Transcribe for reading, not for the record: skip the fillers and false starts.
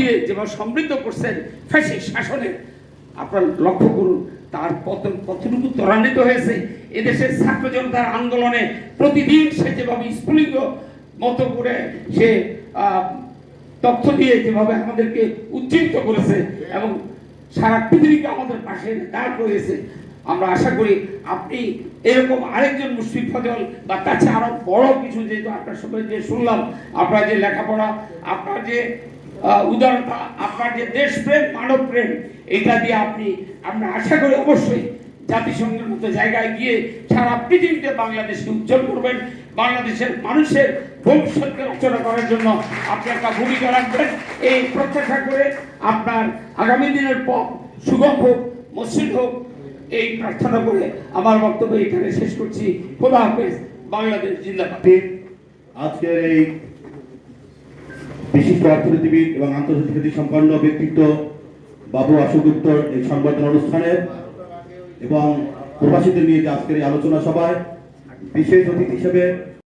দিয়ে যেভাবে সমৃদ্ধ করছেন ফ্যাসিস্ট শাসনে, আপনার লক্ষ্য করুন তার পতন কতটুকু ত্বরান্বিত হয়েছে। এদেশের ছাত্র জনতার আন্দোলনে প্রতিদিন সে যেভাবে স্ফুলিঙ্গ মতো করে সে তথ্য দিয়ে যেভাবে আমাদেরকে উজ্জীবিত করেছে এবং সারা পৃথিবীকে আমাদের পাশে দাঁড় করিয়েছে, আমরা আশা করি আপনি এরকম আরেকজন মুশফিক ফজল বা কাছে আরো বড় কিছু, যেহেতু আপনার সঙ্গে যে শুনলাম আপনার যে লেখাপড়া, আপনার যে উদারতা, আপনার যে দেশপ্রেম মানব প্রেম, এটা দিয়ে আমরা আশা করি অবশ্যই জাতিসংঘের মতো জায়গায় গিয়ে সারা পৃথিবীতে বাংলাদেশকে উজ্জ্বল করবেন। বাংলাদেশের মানুষের ভবিষ্যৎকে রচনা করার জন্য আপনি একটা ভূমিকা রাখবেন, এই প্রত্যাশা করে আপনার আগামী দিনের পথ সুগম হোক, মসৃণ হোক, এই প্রার্থনা করে আমার বক্তব্য এখানে শেষ করছি। খোদা হাফেজ, বাংলাদেশ জিন্দাবাদ। আজকের এই বিশিষ্ট অর্থনীতিবিদ এবং আন্তর্জাতিক খ্যাতি সম্পন্ন ব্যক্তিত্ব বাবু আশু গুপ্তর এই সংবর্ধনা অনুষ্ঠানে এবং প্রবাসীদের নিয়ে আজকের এই আলোচনা সভায় বিশেষ অতিথি হিসেবে